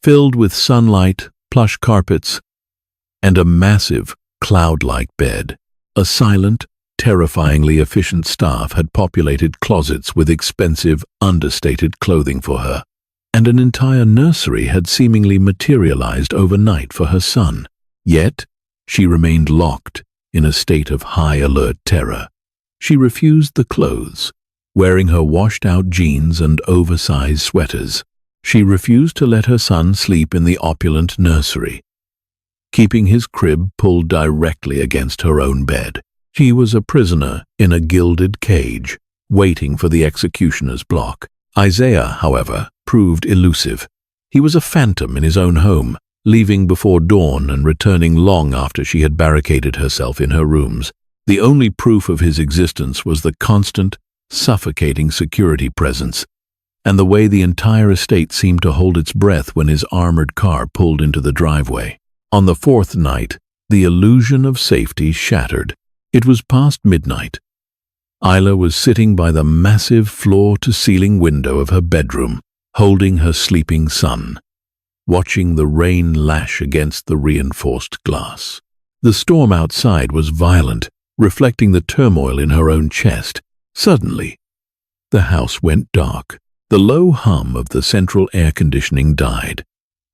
S1: filled with sunlight, plush carpets, and a massive, cloud-like bed. A silent, terrifyingly efficient staff had populated closets with expensive, understated clothing for her, and an entire nursery had seemingly materialized overnight for her son. Yet, she remained locked in a state of high-alert terror. She refused the clothes, wearing her washed-out jeans and oversized sweaters. She refused to let her son sleep in the opulent nursery, keeping his crib pulled directly against her own bed. She was a prisoner in a gilded cage, waiting for the executioner's block. Isaiah, however, proved elusive. He was a phantom in his own home, leaving before dawn and returning long after she had barricaded herself in her rooms. The only proof of his existence was the constant, suffocating security presence, and the way the entire estate seemed to hold its breath when his armored car pulled into the driveway. On the 4th night, the illusion of safety shattered. It was past midnight. Isla was sitting by the massive floor-to-ceiling window of her bedroom, holding her sleeping son, watching the rain lash against the reinforced glass. The storm outside was violent, reflecting the turmoil in her own chest. Suddenly, the house went dark. The low hum of the central air conditioning died.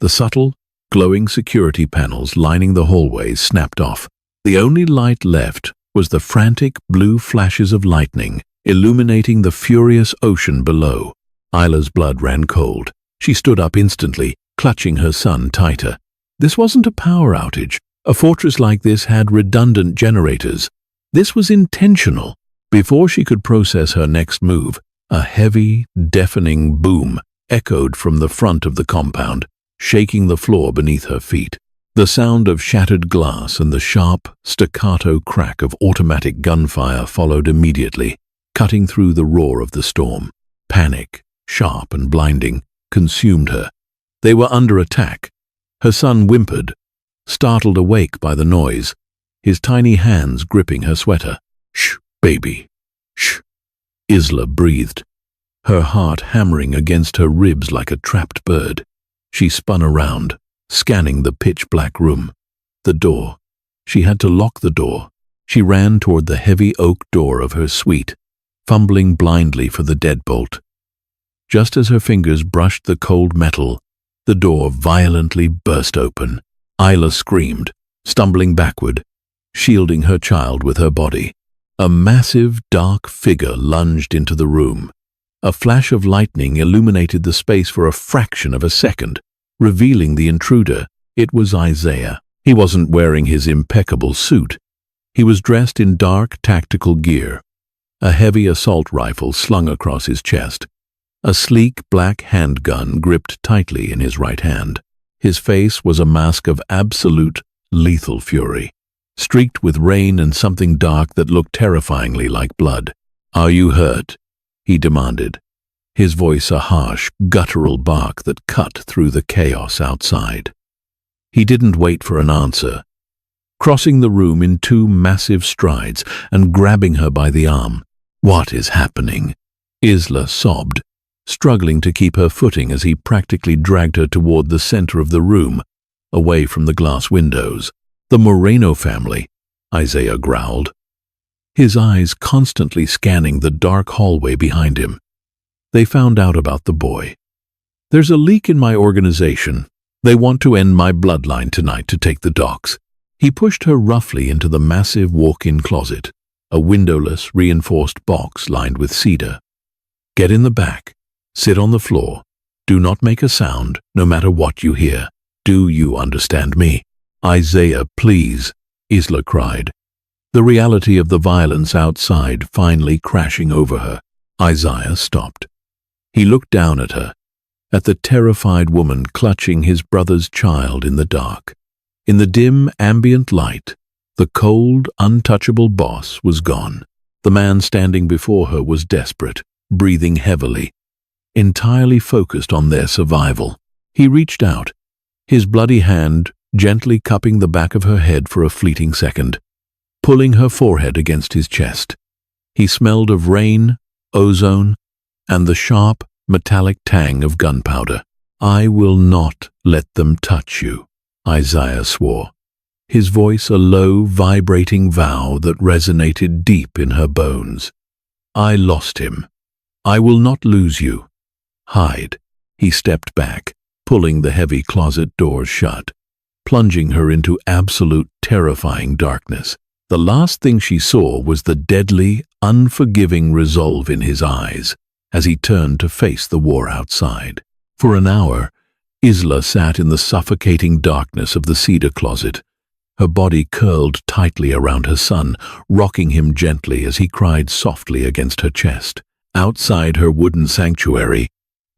S1: The subtle, glowing security panels lining the hallways snapped off. The only light left was the frantic blue flashes of lightning illuminating the furious ocean below. Isla's blood ran cold. She stood up instantly, clutching her son tighter. This wasn't a power outage. A fortress like this had redundant generators. This was intentional. Before she could process her next move, a heavy, deafening boom echoed from the front of the compound, shaking the floor beneath her feet. The sound of shattered glass and the sharp, staccato crack of automatic gunfire followed immediately, cutting through the roar of the storm. Panic, sharp and blinding, consumed her. They were under attack. Her son whimpered, startled awake by the noise, his tiny hands gripping her sweater. "Shh, baby. Shh." Isla breathed, her heart hammering against her ribs like a trapped bird. She spun around, scanning the pitch-black room. The door. She had to lock the door. She ran toward the heavy oak door of her suite, fumbling blindly for the deadbolt. Just as her fingers brushed the cold metal, the door violently burst open. Isla screamed, stumbling backward, shielding her child with her body. A massive, dark figure lunged into the room. A flash of lightning illuminated the space for a fraction of a second, revealing the intruder. It was Isaiah. He wasn't wearing his impeccable suit. He was dressed in dark tactical gear, a heavy assault rifle slung across his chest, a sleek black handgun gripped tightly in his right hand. His face was a mask of absolute, lethal fury, streaked with rain and something dark that looked terrifyingly like blood. "Are you hurt?" he demanded, his voice a harsh, guttural bark that cut through the chaos outside. He didn't wait for an answer. Crossing the room in 2 massive strides and grabbing her by the arm. "What is happening?" Isla sobbed, struggling to keep her footing as he practically dragged her toward the center of the room, away from the glass windows. "The Moreno family," Isaiah growled, his eyes constantly scanning the dark hallway behind him. "They found out about the boy. There's a leak in my organization. They want to end my bloodline tonight to take the docks." He pushed her roughly into the massive walk-in closet, a windowless, reinforced box lined with cedar. "Get in the back. Sit on the floor. Do not make a sound, no matter what you hear. Do you understand me?" "Isaiah, please," Isla cried, the reality of the violence outside finally crashing over her. Isaiah stopped. He looked down at her, at the terrified woman clutching his brother's child in the dark. In the dim, ambient light, the cold, untouchable boss was gone. The man standing before her was desperate, breathing heavily, entirely focused on their survival. He reached out, his bloody hand gently cupping the back of her head for a fleeting second, pulling her forehead against his chest. He smelled of rain, ozone, and the sharp, metallic tang of gunpowder. "I will not let them touch you," Isaiah swore, his voice a low, vibrating vow that resonated deep in her bones. "I lost him. I will not lose you. Hide." He stepped back, pulling the heavy closet doors shut, plunging her into absolute, terrifying darkness. The last thing she saw was the deadly, unforgiving resolve in his eyes as he turned to face the war outside. For an hour, Isla sat in the suffocating darkness of the cedar closet, her body curled tightly around her son, rocking him gently as he cried softly against her chest. Outside her wooden sanctuary,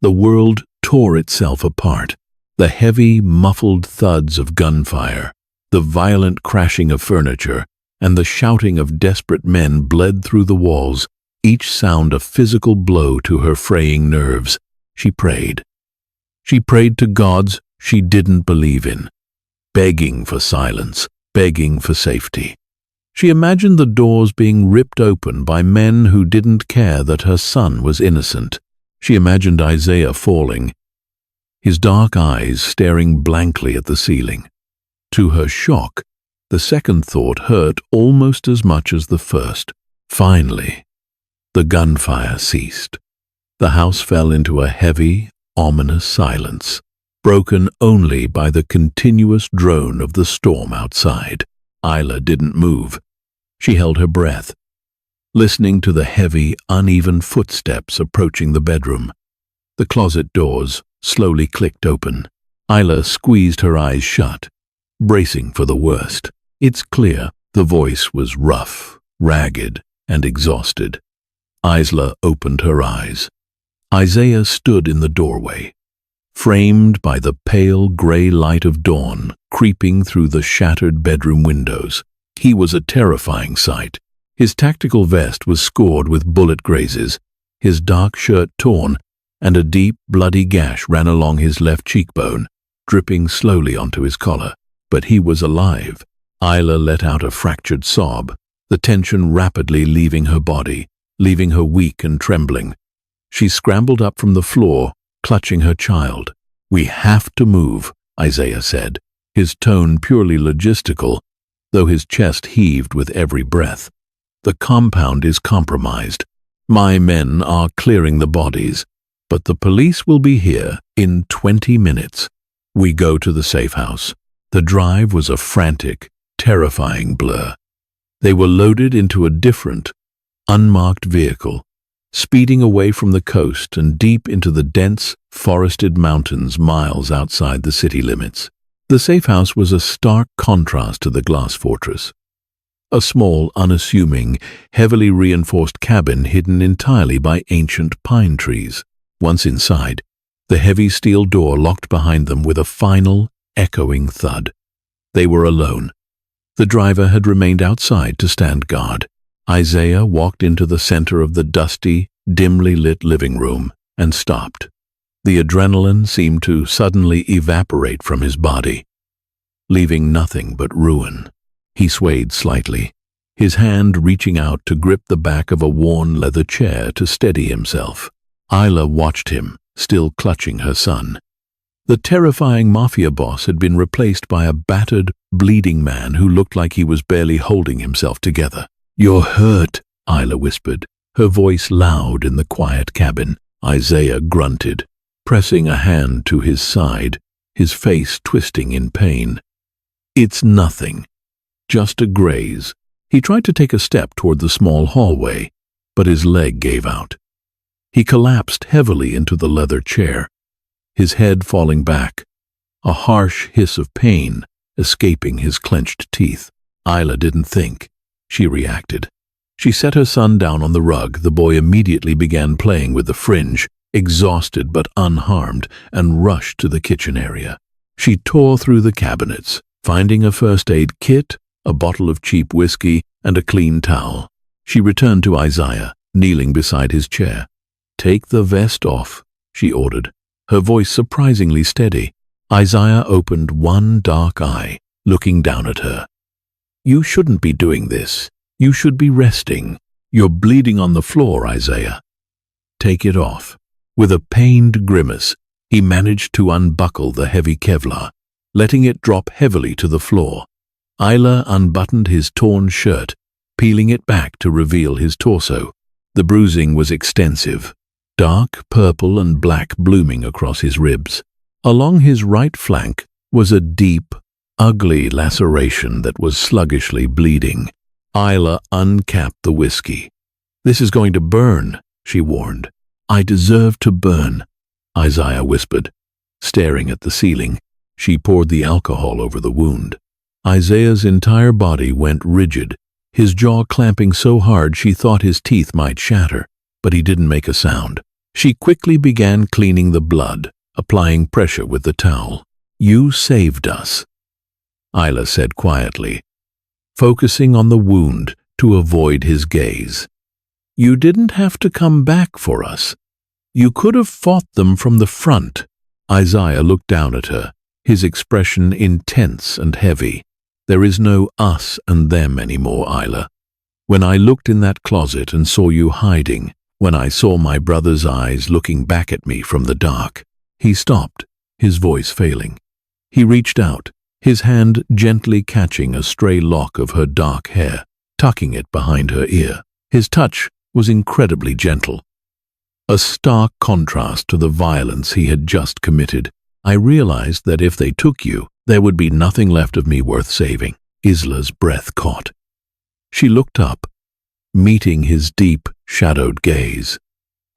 S1: the world tore itself apart. The heavy, muffled thuds of gunfire, the violent crashing of furniture, and the shouting of desperate men bled through the walls, each sound a physical blow to her fraying nerves. She prayed. She prayed to gods she didn't believe in, begging for silence, begging for safety. She imagined the doors being ripped open by men who didn't care that her son was innocent. She imagined Isaiah falling, his dark eyes staring blankly at the ceiling. To her shock, the second thought hurt almost as much as the first. Finally, the gunfire ceased. The house fell into a heavy, ominous silence, broken only by the continuous drone of the storm outside. Isla didn't move. She held her breath, listening to the heavy, uneven footsteps approaching the bedroom. The closet doors slowly clicked open. Isla squeezed her eyes shut, bracing for the worst. "It's clear." The voice was rough, ragged, and exhausted. Isla opened her eyes. Isaiah stood in the doorway, framed by the pale gray light of dawn creeping through the shattered bedroom windows. He was a terrifying sight. His tactical vest was scored with bullet grazes, his dark shirt torn, and a deep, bloody gash ran along his left cheekbone, dripping slowly onto his collar. But he was alive. Isla let out a fractured sob, the tension rapidly leaving her body, leaving her weak and trembling. She scrambled up from the floor, clutching her child. "We have to move," Isaiah said, his tone purely logistical, though his chest heaved with every breath. "The compound is compromised. My men are clearing the bodies, but the police will be here in 20 minutes. We go to the safe house." The drive was a frantic, terrifying blur. They were loaded into a different, unmarked vehicle, speeding away from the coast and deep into the dense, forested mountains miles outside the city limits. The safe house was a stark contrast to the glass fortress. A small, unassuming, heavily reinforced cabin hidden entirely by ancient pine trees. Once inside, the heavy steel door locked behind them with a final, echoing thud. They were alone. The driver had remained outside to stand guard. Isaiah walked into the center of the dusty, dimly lit living room and stopped. The adrenaline seemed to suddenly evaporate from his body. leaving nothing but ruin. He swayed slightly, his hand reaching out to grip the back of a worn leather chair to steady himself. Isla watched him, still clutching her son. The terrifying mafia boss had been replaced by a battered, bleeding man who looked like he was barely holding himself together. "You're hurt," Isla whispered, her voice loud in the quiet cabin. Isaiah grunted, pressing a hand to his side, his face twisting in pain. "It's nothing. Just a graze." He tried to take a step toward the small hallway, but his leg gave out. He collapsed heavily into the leather chair, his head falling back, a harsh hiss of pain escaping his clenched teeth. Isla didn't think. She reacted. She set her son down on the rug. The boy immediately began playing with the fringe, exhausted but unharmed, and rushed to the kitchen area. She tore through the cabinets, finding a first aid kit, a bottle of cheap whiskey, and a clean towel. She returned to Isaiah, kneeling beside his chair. "Take the vest off," she ordered, her voice surprisingly steady. Isaiah opened one dark eye, looking down at her. "You shouldn't be doing this. You should be resting. You're bleeding on the floor, Isaiah." "Take it off." With a pained grimace, he managed to unbuckle the heavy Kevlar, letting it drop heavily to the floor. Isla unbuttoned his torn shirt, peeling it back to reveal his torso. The bruising was extensive, dark purple and black blooming across his ribs. Along his right flank was a deep, ugly laceration that was sluggishly bleeding. Isla uncapped the whiskey. "This is going to burn," she warned. "I deserve to burn," Isaiah whispered, staring at the ceiling. She poured the alcohol over the wound. Isaiah's entire body went rigid, his jaw clamping so hard she thought his teeth might shatter, but he didn't make a sound. She quickly began cleaning the blood, applying pressure with the towel. "You saved us," Isla said quietly, focusing on the wound to avoid his gaze. "You didn't have to come back for us. You could have fought them from the front." Isaiah looked down at her, his expression intense and heavy. "There is no us and them anymore, Isla. When I looked in that closet and saw you hiding, when I saw my brother's eyes looking back at me from the dark." He stopped, his voice failing. He reached out, his hand gently catching a stray lock of her dark hair, tucking it behind her ear. His touch was incredibly gentle, a stark contrast to the violence he had just committed. "I realized that if they took you, there would be nothing left of me worth saving." Isla's breath caught. She looked up, meeting his deep, shadowed gaze.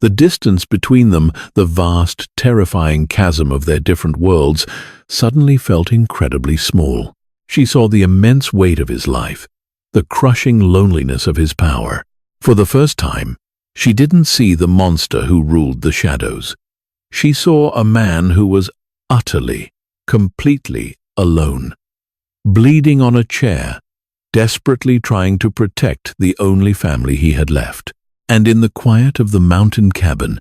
S1: The distance between them, the vast, terrifying chasm of their different worlds, suddenly felt incredibly small. She saw the immense weight of his life, the crushing loneliness of his power. For the first time, she didn't see the monster who ruled the shadows. She saw a man who was utterly, completely alone, bleeding on a chair, desperately trying to protect the only family he had left. And in the quiet of the mountain cabin,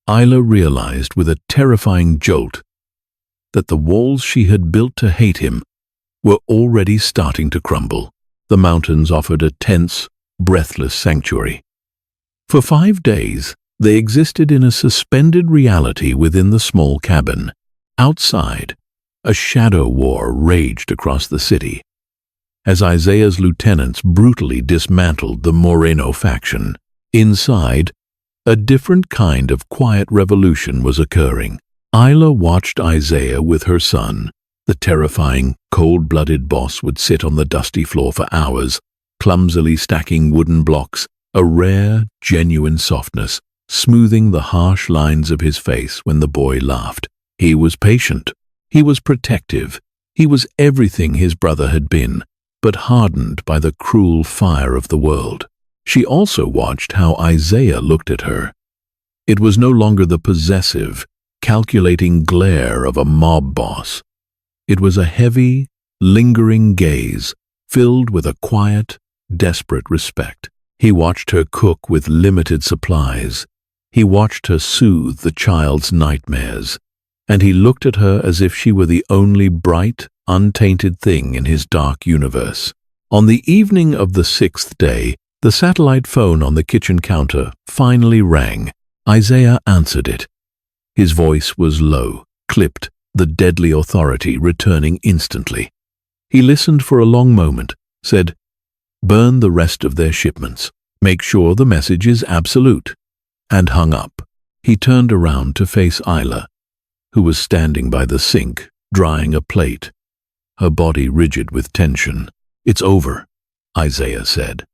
S1: Isla realized with a terrifying jolt that the walls she had built to hate him were already starting to crumble. The mountains offered a tense, breathless sanctuary. For 5 days, they existed in a suspended reality within the small cabin. Outside, a shadow war raged across the city, as Isaiah's lieutenants brutally dismantled the Moreno faction. Inside, a different kind of quiet revolution was occurring. Isla watched Isaiah with her son. The terrifying, cold-blooded boss would sit on the dusty floor for hours, clumsily stacking wooden blocks, a rare, genuine softness, smoothing the harsh lines of his face when the boy laughed. He was patient. He was protective. He was everything his brother had been, but hardened by the cruel fire of the world. She also watched how Isaiah looked at her. It was no longer the possessive, calculating glare of a mob boss. It was a heavy, lingering gaze filled with a quiet, desperate respect. He watched her cook with limited supplies. He watched her soothe the child's nightmares. and he looked at her as if she were the only bright, untainted thing in his dark universe. On the evening of the 6th day, the satellite phone on the kitchen counter finally rang. Isaiah answered it. His voice was low, clipped, the deadly authority returning instantly. He listened for a long moment, said, "Burn the rest of their shipments. Make sure the message is absolute," and hung up. He turned around to face Isla, who was standing by the sink, drying a plate, her body rigid with tension. "It's over," Isaiah said,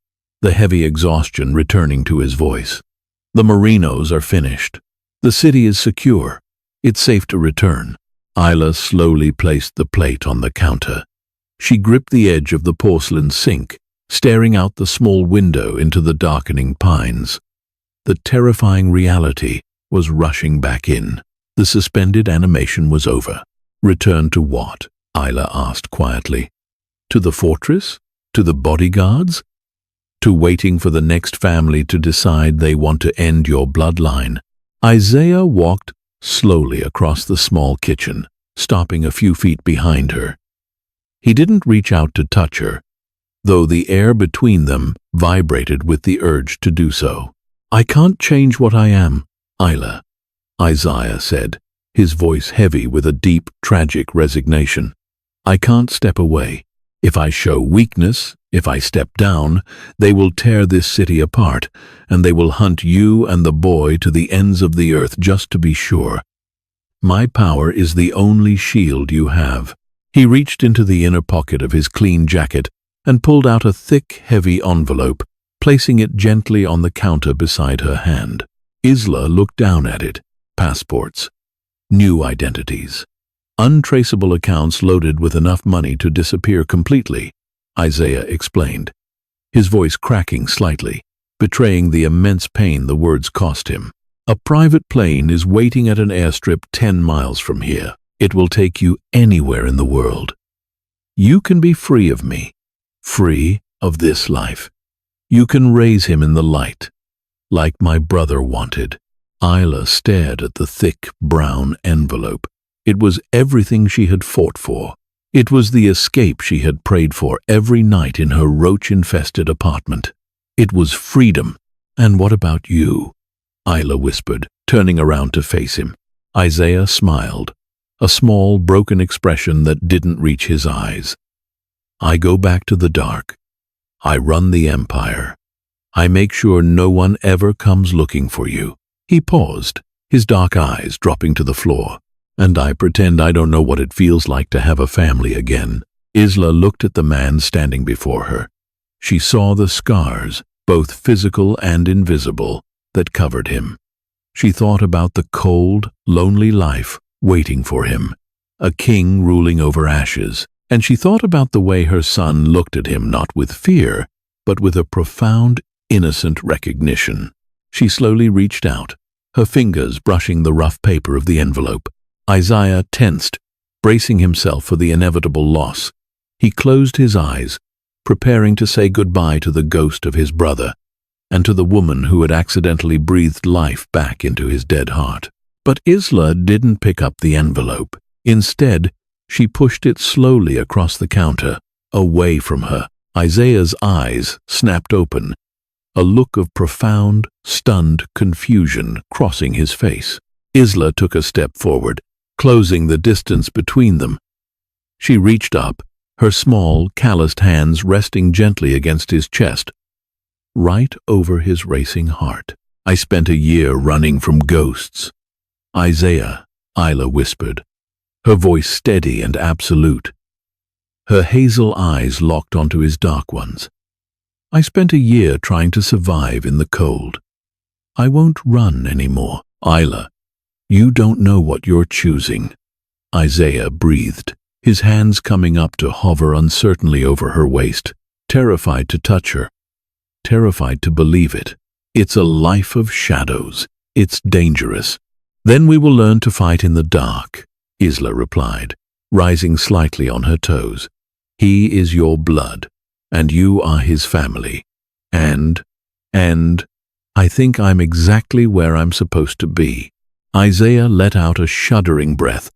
S1: the heavy exhaustion returning to his voice. "The Merinos are finished. The city is secure. It's safe to return." Isla slowly placed the plate on the counter. She gripped the edge of the porcelain sink, staring out the small window into the darkening pines. The terrifying reality was rushing back in. The suspended animation was over. "Return to what?" Isla asked quietly. "To the fortress? To the bodyguards? To waiting for the next family to decide they want to end your bloodline?" Isaiah walked slowly across the small kitchen, stopping a few feet behind her. He didn't reach out to touch her, though the air between them vibrated with the urge to do so. "I can't change what I am, Isla," Isaiah said, his voice heavy with a deep, tragic resignation. "I can't step away. If I show weakness, if I step down, they will tear this city apart, and they will hunt you and the boy to the ends of the earth just to be sure. My power is the only shield you have." He reached into the inner pocket of his clean jacket and pulled out a thick, heavy envelope, placing it gently on the counter beside her hand. Isla looked down at it. Passports. New identities. Untraceable accounts loaded with enough money to disappear completely, Isaiah explained, his voice cracking slightly, betraying the immense pain the words cost him. "A private plane is waiting at an airstrip 10 miles from here. It will take you anywhere in the world. You can be free of me, free of this life. You can raise him in the light, like my brother wanted." Isla stared at the thick, brown envelope. It was everything she had fought for. It was the escape she had prayed for every night in her roach-infested apartment. It was freedom. "And what about you?" Isla whispered, turning around to face him. Isaiah smiled, a small, broken expression that didn't reach his eyes. "I go back to the dark. I run the empire. I make sure no one ever comes looking for you." He paused, his dark eyes dropping to the floor. "And I pretend I don't know what it feels like to have a family again." Isla looked at the man standing before her. She saw the scars, both physical and invisible, that covered him. She thought about the cold, lonely life waiting for him, a king ruling over ashes, and she thought about the way her son looked at him not with fear, but with a profound, innocent recognition. She slowly reached out, her fingers brushing the rough paper of the envelope. Isaiah tensed, bracing himself for the inevitable loss. He closed his eyes, preparing to say goodbye to the ghost of his brother, and to the woman who had accidentally breathed life back into his dead heart. But Isla didn't pick up the envelope. Instead, she pushed it slowly across the counter, away from her. Isaiah's eyes snapped open, a look of profound, stunned confusion crossing his face. Isla took a step forward, closing the distance between them. She reached up, her small, calloused hands resting gently against his chest, right over his racing heart. "I spent a year running from ghosts." "Isaiah," Isla whispered, her voice steady and absolute. Her hazel eyes locked onto his dark ones. "I spent a year trying to survive in the cold. I won't run anymore." "Isla, you don't know what you're choosing," Isaiah breathed, his hands coming up to hover uncertainly over her waist, terrified to touch her, terrified to believe it. "It's a life of shadows. It's dangerous." "Then we will learn to fight in the dark," Isla replied, rising slightly on her toes. "He is your blood, and you are his family. And I think I'm exactly where I'm supposed to be." Isaiah let out a shuddering breath,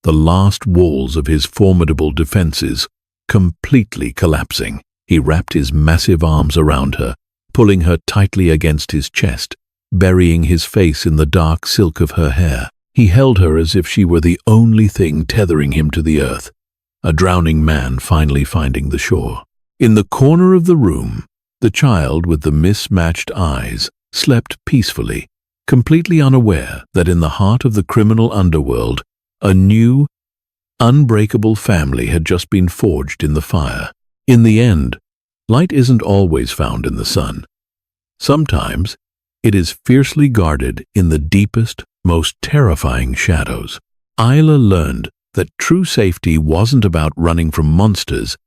S1: the last walls of his formidable defenses completely collapsing. He wrapped his massive arms around her, pulling her tightly against his chest, burying his face in the dark silk of her hair. He held her as if she were the only thing tethering him to the earth, a drowning man finally finding the shore. In the corner of the room, the child with the mismatched eyes slept peacefully, completely unaware that in the heart of the criminal underworld, a new, unbreakable family had just been forged in the fire. In the end, light isn't always found in the sun. Sometimes, it is fiercely guarded in the deepest, most terrifying shadows. Isla learned that true safety wasn't about running from monsters,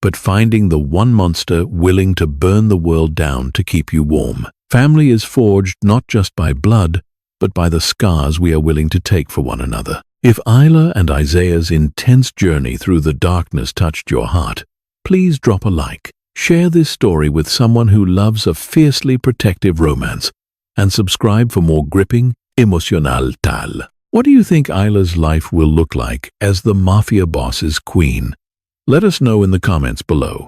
S1: but finding the one monster willing to burn the world down to keep you warm. Family is forged not just by blood, but by the scars we are willing to take for one another. If Isla and Isaiah's intense journey through the darkness touched your heart, please drop a like, share this story with someone who loves a fiercely protective romance, and subscribe for more gripping, emocional tal. What do you think Isla's life will look like as the mafia boss's queen? Let us know in the comments below.